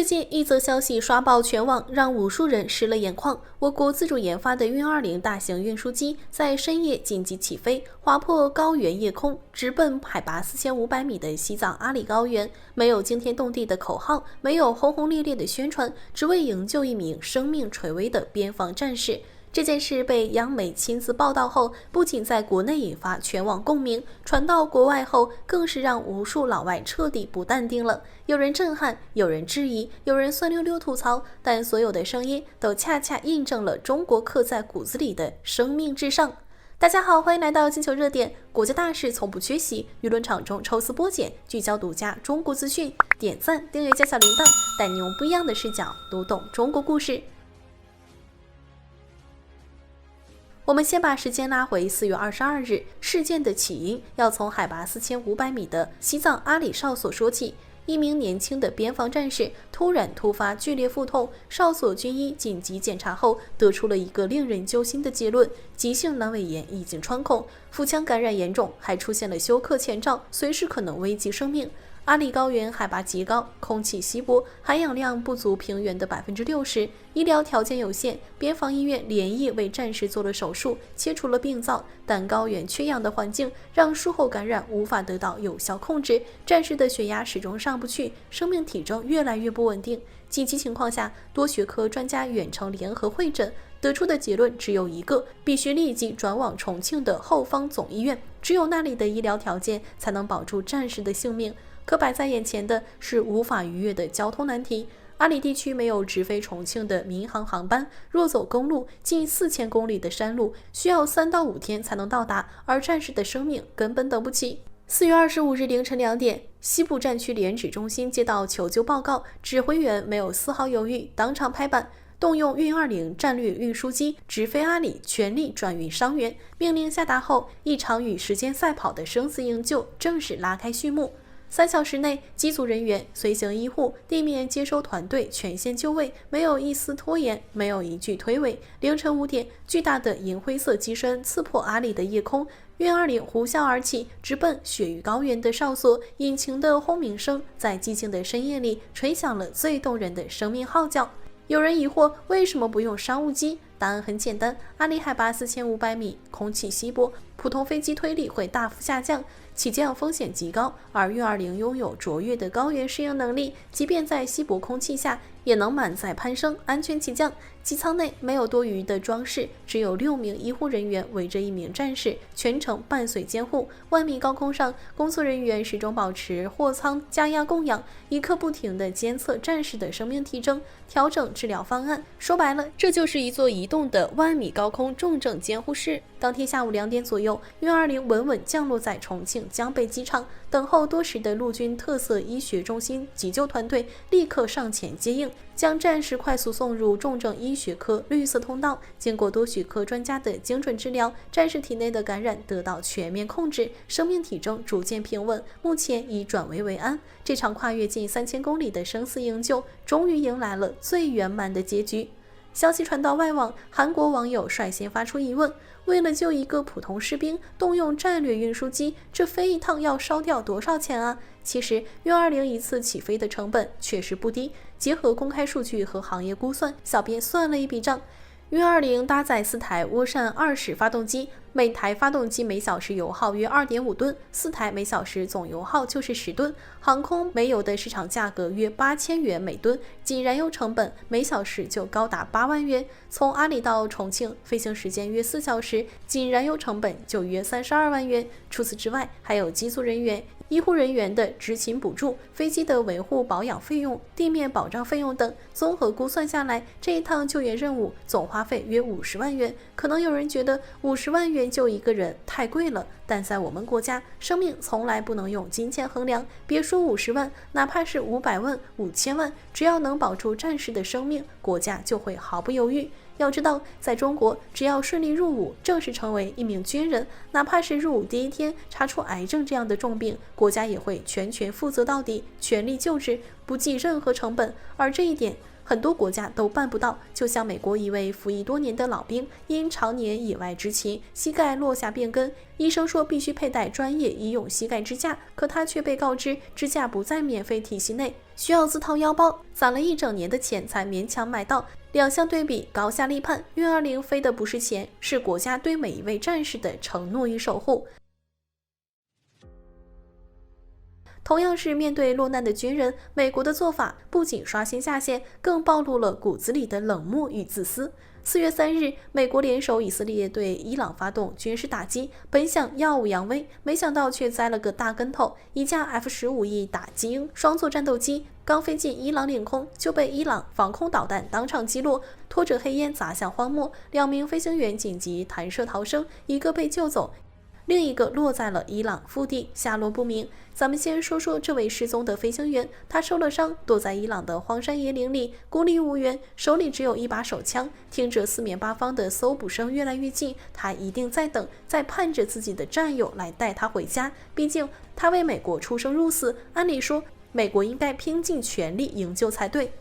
近一则消息刷爆全网，让无数人湿了眼眶。我国自主研发的运20大型运输机在深夜紧急起飞，划破高原夜空，直奔海拔4500米的西藏阿里高原。没有惊天动地的口号，没有轰轰烈烈的宣传，只为营救一名生命垂危的边防战士。这件事被央媒亲自报道后，不仅在国内引发全网共鸣，传到国外后，更是让无数老外彻底不淡定了。有人震撼，有人质疑，有人酸溜溜吐槽，但所有的声音都恰恰印证了中国刻在骨子里的生命至上。大家好，欢迎来到金球热点，国家大事从不缺席，舆论场中抽丝剥茧，聚焦独家中国资讯。点赞、订阅加小铃铛，带你用不一样的视角读懂中国故事。我们先把时间拉回4月22日，事件的起因要从海拔4500米的西藏阿里哨所说起。一名年轻的边防战士突发剧烈腹痛，哨所军医紧急检查后得出了一个令人揪心的结论：急性阑尾炎已经穿孔，腹腔感染严重，还出现了休克前兆，随时可能危及生命。阿里高原海拔极高，空气稀薄，含氧量不足平原的60%，医疗条件有限。边防医院连夜为战士做了手术，切除了病灶，但高原缺氧的环境让术后感染无法得到有效控制，战士的血压始终上不去，生命体征越来越不稳定。紧急情况下，多学科专家远程联合会诊，得出的结论只有一个：必须立即转往重庆的后方总医院，只有那里的医疗条件才能保住战士的性命。可摆在眼前的是无法逾越的交通难题。阿里地区没有直飞重庆的民航航班，若走公路，近4000公里的山路需要3到5天才能到达，而战士的生命根本等不起。4月25日凌晨2点，西部战区联指中心接到求救报告，指挥员没有丝毫犹豫，当场拍板，动用运20战略运输机直飞阿里，全力转运伤员。命令下达后，一场与时间赛跑的生死营救正式拉开序幕。3小时内，机组人员、随行医护、地面接收团队全线就位，没有一丝拖延，没有一句推诿。凌晨5点，巨大的银灰色机身刺破阿里的夜空，运20呼啸而起，直奔雪域高原的哨所。引擎的轰鸣声在寂静的深夜里吹响了最动人的生命号角。有人疑惑，为什么不用商务机？答案很简单，阿里海拔4500米，空气稀薄，普通飞机推力会大幅下降，起降风险极高，而运20拥有卓越的高原适应能力，即便在稀薄空气下也能满载攀升，安全起降。机舱内没有多余的装饰，只有6名医护人员围着一名战士，全程伴随监护。1米高空上，工作人员始终保持货舱加压供氧，一刻不停地监测战士的生命体征，调整治疗方案。说白了，这就是一座移动的1米高空重症监护室。当天下午2点左右，运20稳稳降落在重庆江北机场，等候多时的陆军特色医学中心急救团队立刻上前接应，将战士快速送入重症医学科绿色通道。经过多学科专家的精准治疗，战士体内的感染得到全面控制，生命体征逐渐平稳，目前已转危为安。这场跨越近3000公里的生死营救，终于迎来了最圆满的结局。消息传到外网，韩国网友率先发出疑问：为了救一个普通士兵，动用战略运输机，这飞一趟要烧掉多少钱啊？其实运20一次起飞的成本确实不低，结合公开数据和行业估算，小编算了一笔账。运20搭载4台涡扇20发动机，每台发动机每小时油耗约2.5吨，4台每小时总油耗就是10吨。航空煤油的市场价格约8000元每吨，仅燃油成本每小时就高达8万元。从阿里到重庆飞行时间约4小时，仅燃油成本就约32万元。除此之外，还有机组人员、医护人员的执勤补助、飞机的维护保养费用、地面保障费用等，综合估算下来，这一趟救援任务总花费约50万元。可能有人觉得50万元救一个人太贵了，但在我们国家，生命从来不能用金钱衡量。别说50万，哪怕是500万、5000万，只要能保住战士的生命，国家就会毫不犹豫。要知道，在中国，只要顺利入伍，正式成为一名军人，哪怕是入伍第一天查出癌症这样的重病，国家也会全权负责到底，全力救治，不计任何成本。而这一点，很多国家都办不到。就像美国一位服役多年的老兵，因常年野外执勤，膝盖落下变根，医生说必须佩戴专业医用膝盖支架，可他却被告知支架不在免费体系内，需要自掏腰包，攒了一整年的钱才勉强买到。两项对比，高下立判。运20飞的不是钱，是国家对每一位战士的承诺与守护。同样是面对落难的军人，美国的做法不仅刷新下限，更暴露了骨子里的冷漠与自私。4月3日，美国联手以色列对伊朗发动军事打击，本想耀武扬威，没想到却栽了个大跟头。一架 F-15E 打击鹰双座战斗机刚飞进伊朗领空，就被伊朗防空导弹当场击落，拖着黑烟砸向荒漠。2名飞行员紧急弹射逃生，一个被救走，另一个落在了伊朗腹地，下落不明。咱们先说说这位失踪的飞行员，他受了伤，躲在伊朗的荒山野岭里，孤立无援，手里只有一把手枪。听着四面八方的搜捕声越来越近，他一定在等，在盼着自己的战友来带他回家。毕竟他为美国出生入死，按理说美国应该拼尽全力营救才对。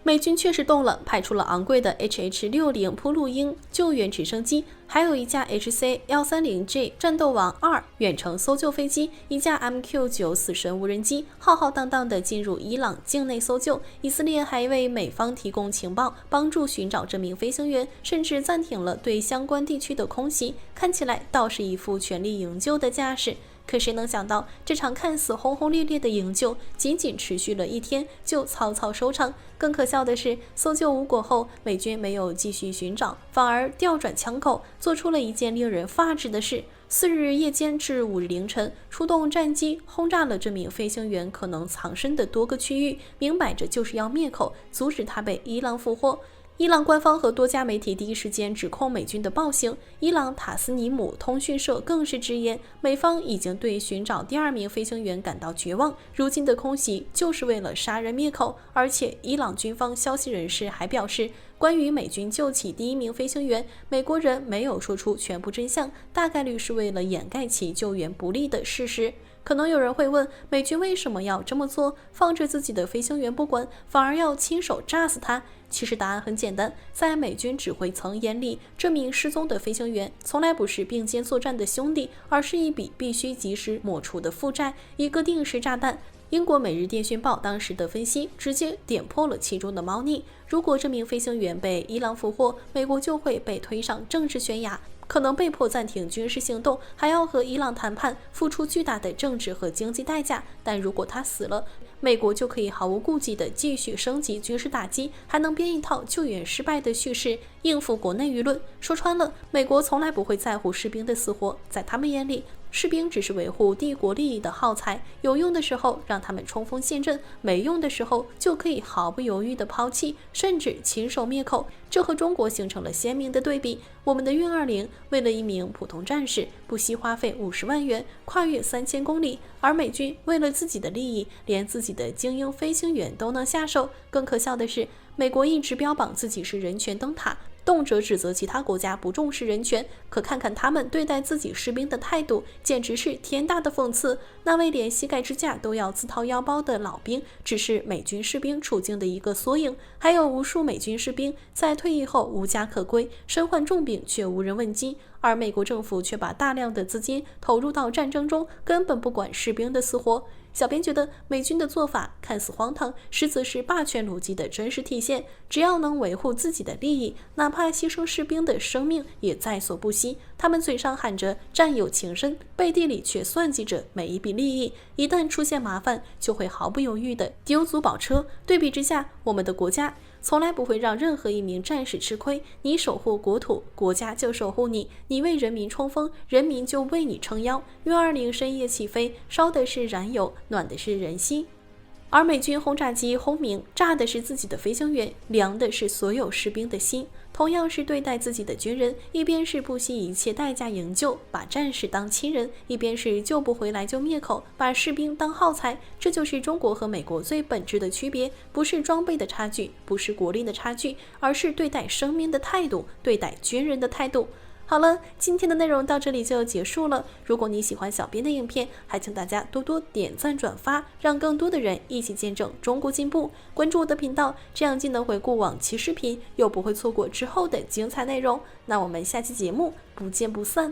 美军确实动了，派出了昂贵的 HH-60 普鲁鹰救援直升机，还有一架 HC-130J 战斗王2远程搜救飞机，一架 MQ-9 死神无人机，浩浩荡荡地进入伊朗境内搜救。以色列还为美方提供情报，帮助寻找这名飞行员，甚至暂停了对相关地区的空袭，看起来倒是一副全力营救的架势。可谁能想到，这场看似轰轰烈烈的营救，仅仅持续了1天就草草收场。更可笑的是，搜救无果后，美军没有继续寻找，反而调转枪口，做出了一件令人发指的事。4日夜间至5日凌晨，出动战机轰炸了这名飞行员可能藏身的多个区域，明摆着就是要灭口，阻止他被伊朗俘获。伊朗官方和多家媒体第一时间指控美军的暴行，伊朗塔斯尼姆通讯社更是直言，美方已经对寻找第2名飞行员感到绝望，如今的空袭就是为了杀人灭口。而且伊朗军方消息人士还表示，关于美军救起第1名飞行员，美国人没有说出全部真相，大概率是为了掩盖其救援不利的事实。可能有人会问，美军为什么要这么做，放着自己的飞行员不管，反而要亲手炸死他？其实答案很简单，在美军指挥层眼里，这名失踪的飞行员从来不是并肩作战的兄弟，而是一笔必须及时抹除的负债，一个定时炸弹。英国《每日电讯报》当时的分析直接点破了其中的猫腻。如果这名飞行员被伊朗俘获，美国就会被推上政治悬崖，可能被迫暂停军事行动，还要和伊朗谈判，付出巨大的政治和经济代价。但如果他死了，美国就可以毫无顾忌地继续升级军事打击，还能编一套救援失败的叙事，应付国内舆论。说穿了，美国从来不会在乎士兵的死活，在他们眼里，士兵只是维护帝国利益的耗材，有用的时候让他们冲锋陷阵，没用的时候就可以毫不犹豫地抛弃，甚至亲手灭口。这和中国形成了鲜明的对比。我们的运20为了1名普通战士，不惜花费50万元，跨越3000公里，而美军为了自己的利益，连自己的精英飞行员都能下手。更可笑的是，美国一直标榜自己是人权灯塔，动辄指责其他国家不重视人权，可看看他们对待自己士兵的态度，简直是天大的讽刺。那位连膝盖支架都要自掏腰包的老兵，只是美军士兵处境的一个缩影。还有无数美军士兵在退役后无家可归，身患重病却无人问津，而美国政府却把大量的资金投入到战争中，根本不管士兵的死活。小编觉得美军的做法看似荒唐，实则是霸权逻辑的真实体现。只要能维护自己的利益，哪怕牺牲士兵的生命也在所不惜。他们嘴上喊着战友情深，背地里却算计着每一笔利益，一旦出现麻烦，就会毫不犹豫地丢卒保车。对比之下，我们的国家从来不会让任何一名战士吃亏，你守护国土，国家就守护你；你为人民冲锋，人民就为你撑腰。运20深夜起飞，烧的是燃油，暖的是人心。而美军轰炸机轰鸣，炸的是自己的飞行员，凉的是所有士兵的心。同样是对待自己的军人，一边是不惜一切代价营救，把战士当亲人，一边是救不回来就灭口，把士兵当耗材。这就是中国和美国最本质的区别，不是装备的差距，不是国力的差距，而是对待生命的态度，对待军人的态度。好了，今天的内容到这里就结束了。如果你喜欢小编的影片，还请大家多多点赞转发，让更多的人一起见证中国进步。关注我的频道，这样既能回顾往期视频，又不会错过之后的精彩内容。那我们下期节目不见不散。